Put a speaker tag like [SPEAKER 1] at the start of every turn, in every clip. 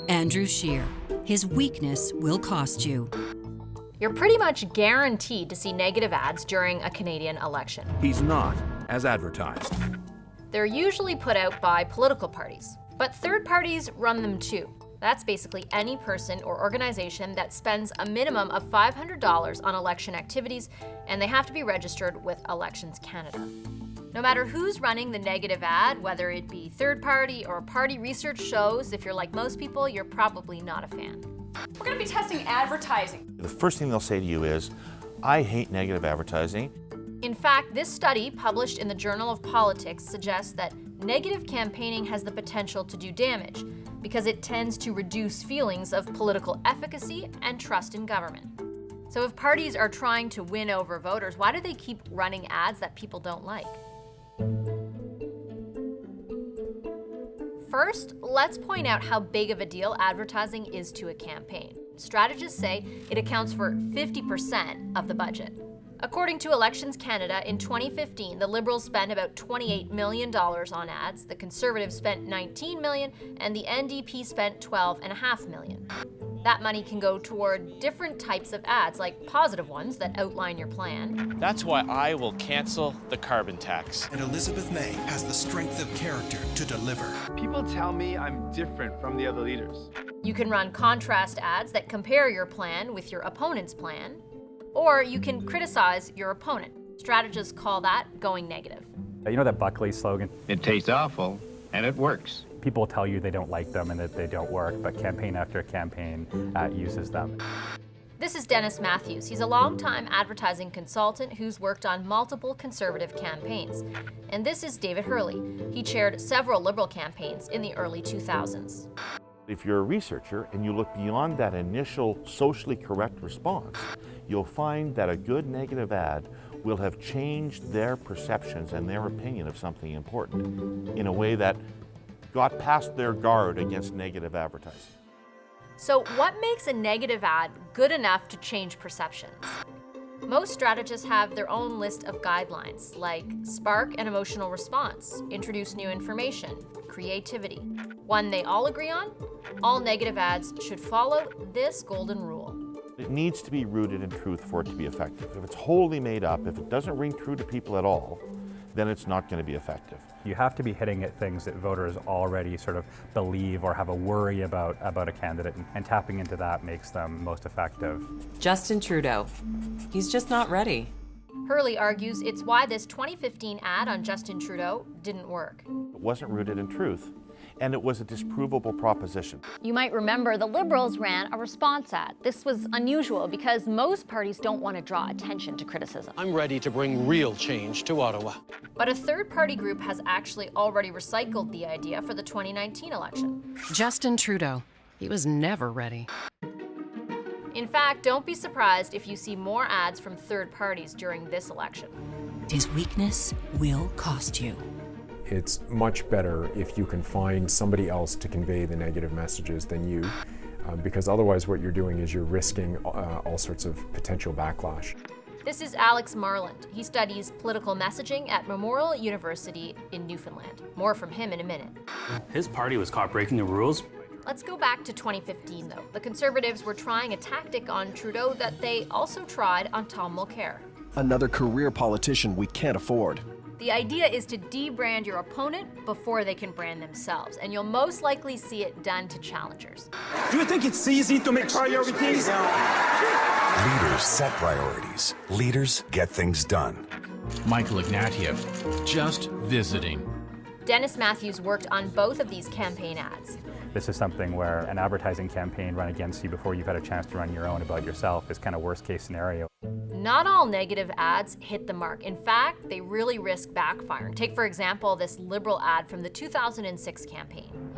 [SPEAKER 1] Andrew Scheer. His weakness will cost you.
[SPEAKER 2] You're pretty much guaranteed to see negative ads during a Canadian election.
[SPEAKER 3] He's not as advertised.
[SPEAKER 2] They're usually put out by political parties, but third parties run them too. That's basically any person or organization that spends a minimum of $500 on election activities, and they have to be registered with Elections Canada. No matter who's running the negative ad, whether it be third party or party, research shows if you're like most people, you're probably not a fan.
[SPEAKER 4] We're going to be testing advertising.
[SPEAKER 5] The first thing they'll say to you is, I hate negative advertising.
[SPEAKER 2] In fact, this study, published in the Journal of Politics, suggests that negative campaigning has the potential to do damage because it tends to reduce feelings of political efficacy and trust in government. So if parties are trying to win over voters, why do they keep running ads that people don't like? First, let's point out how big of a deal advertising is to a campaign. Strategists say it accounts for 50% of the budget. According to Elections Canada, in 2015, the Liberals spent about $28 million on ads, the Conservatives spent $19 million, and the NDP spent $12.5 million. That money can go toward different types of ads, like positive ones that outline your plan.
[SPEAKER 6] That's why I will cancel the carbon tax.
[SPEAKER 7] And Elizabeth May has the strength of character to deliver.
[SPEAKER 8] People tell me I'm different from the other leaders.
[SPEAKER 2] You can run contrast ads that compare your plan with your opponent's plan, or you can criticize your opponent. Strategists call that going negative.
[SPEAKER 9] You know that Buckley slogan?
[SPEAKER 10] It tastes awful, and it works.
[SPEAKER 9] People tell you they don't like them and that they don't work, but campaign after campaign uses them.
[SPEAKER 2] This is Dennis Matthews. He's a longtime advertising consultant who's worked on multiple Conservative campaigns. And this is David Hurley. He chaired several Liberal campaigns in the early 2000s.
[SPEAKER 5] If you're a researcher and you look beyond that initial socially correct response, you'll find that a good negative ad will have changed their perceptions and their opinion of something important in a way that got past their guard against negative advertising.
[SPEAKER 2] So what makes a negative ad good enough to change perceptions? Most strategists have their own list of guidelines, like spark an emotional response, introduce new information, creativity. One they all agree on? All negative ads should follow this golden rule.
[SPEAKER 5] It needs to be rooted in truth for it to be effective. If it's wholly made up, if it doesn't ring true to people at all, then it's not going to be effective.
[SPEAKER 9] You have to be hitting at things that voters already sort of believe or have a worry about a candidate, and tapping into that makes them most effective.
[SPEAKER 11] Justin Trudeau. He's just not ready.
[SPEAKER 2] Hurley argues it's why this 2015 ad on Justin Trudeau didn't work.
[SPEAKER 5] It wasn't rooted in truth, and it was a disprovable proposition.
[SPEAKER 12] You might remember the Liberals ran a response ad. This was unusual because most parties don't want to draw attention to criticism.
[SPEAKER 13] I'm ready to bring real change to Ottawa.
[SPEAKER 2] But a third-party group has actually already recycled the idea for the 2019 election.
[SPEAKER 11] Justin Trudeau. He was never ready.
[SPEAKER 2] In fact, don't be surprised if you see more ads from third parties during this election.
[SPEAKER 1] His weakness will cost you.
[SPEAKER 14] It's much better if you can find somebody else to convey the negative messages than you, because otherwise what you're doing is you're risking all sorts of potential backlash.
[SPEAKER 2] This is Alex Marland. He studies political messaging at Memorial University in Newfoundland. More from him in a minute.
[SPEAKER 15] His party was caught breaking the rules.
[SPEAKER 2] Let's go back to 2015, though. The Conservatives were trying a tactic on Trudeau that they also tried on Tom Mulcair.
[SPEAKER 7] Another career politician we can't afford.
[SPEAKER 2] The idea is to debrand your opponent before they can brand themselves, and you'll most likely see it done to challengers.
[SPEAKER 16] Do you think it's easy to make priorities?
[SPEAKER 17] Leaders set priorities. Leaders get things done.
[SPEAKER 3] Michael Ignatieff, just visiting.
[SPEAKER 2] Dennis Matthews worked on both of these campaign ads.
[SPEAKER 9] This is something where an advertising campaign run against you before you've had a chance to run your own about yourself is kind of worst case scenario.
[SPEAKER 2] Not all negative ads hit the mark. In fact, they really risk backfiring. Take, for example, this Liberal ad from the 2006 campaign.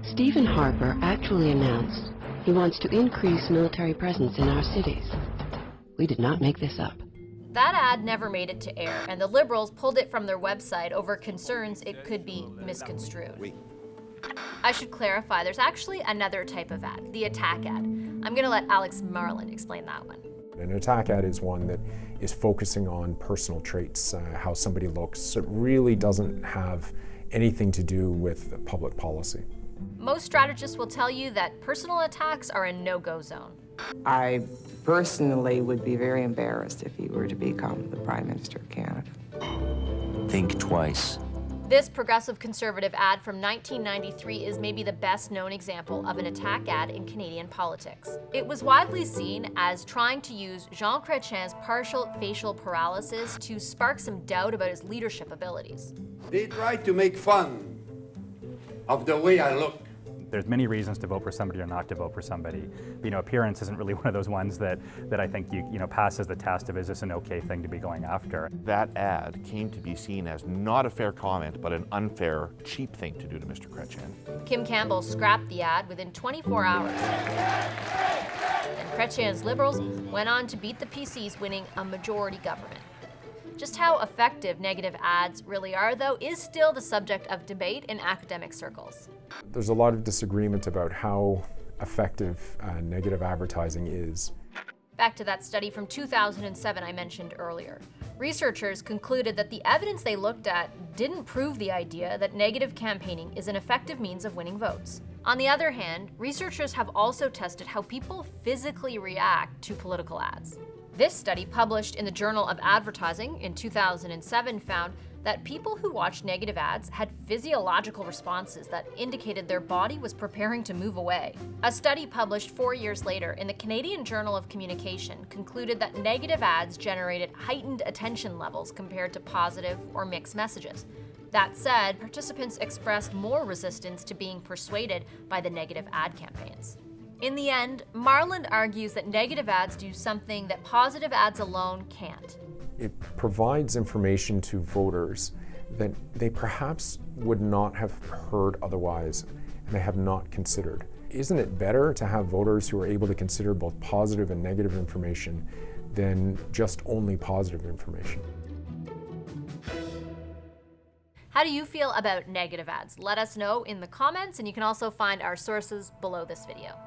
[SPEAKER 18] Stephen Harper actually announced he wants to increase military presence in our cities. We did not make this up.
[SPEAKER 2] That ad never made it to air, and the Liberals pulled it from their website over concerns it could be misconstrued. I should clarify, there's actually another type of ad, the attack ad. I'm going to let Alex Marland explain that one.
[SPEAKER 14] An attack ad is one that is focusing on personal traits, how somebody looks. It really doesn't have anything to do with public policy.
[SPEAKER 2] Most strategists will tell you that personal attacks are a no-go zone.
[SPEAKER 19] I personally would be very embarrassed if he were to become the Prime Minister of Canada.
[SPEAKER 20] Think twice.
[SPEAKER 2] This progressive conservative ad from 1993 is maybe the best known example of an attack ad in Canadian politics. It was widely seen as trying to use Jean Chrétien's partial facial paralysis to spark some doubt about his leadership abilities.
[SPEAKER 21] They tried to make fun of the way I look.
[SPEAKER 9] There's many reasons to vote for somebody or not to vote for somebody. Appearance isn't really one of those ones that I think passes the test of is this an okay thing to be going after.
[SPEAKER 5] That ad came to be seen as not a fair comment, but an unfair, cheap thing to do to Mr. Chrétien.
[SPEAKER 2] Kim Campbell scrapped the ad within 24 hours. And Chrétien's Liberals went on to beat the PCs, winning a majority government. Just how effective negative ads really are, though, is still the subject of debate in academic circles.
[SPEAKER 14] There's a lot of disagreement about how effective negative advertising is.
[SPEAKER 2] Back to that study from 2007 I mentioned earlier. Researchers concluded that the evidence they looked at didn't prove the idea that negative campaigning is an effective means of winning votes. On the other hand, researchers have also tested how people physically react to political ads. This study, published in the Journal of Advertising in 2007, found that people who watched negative ads had physiological responses that indicated their body was preparing to move away. A study published 4 years later in the Canadian Journal of Communication concluded that negative ads generated heightened attention levels compared to positive or mixed messages. That said, participants expressed more resistance to being persuaded by the negative ad campaigns. In the end, Marland argues that negative ads do something that positive ads alone can't.
[SPEAKER 14] It provides information to voters that they perhaps would not have heard otherwise and they have not considered. Isn't it better to have voters who are able to consider both positive and negative information than just only positive information?
[SPEAKER 2] How do you feel about negative ads? Let us know in the comments, and you can also find our sources below this video.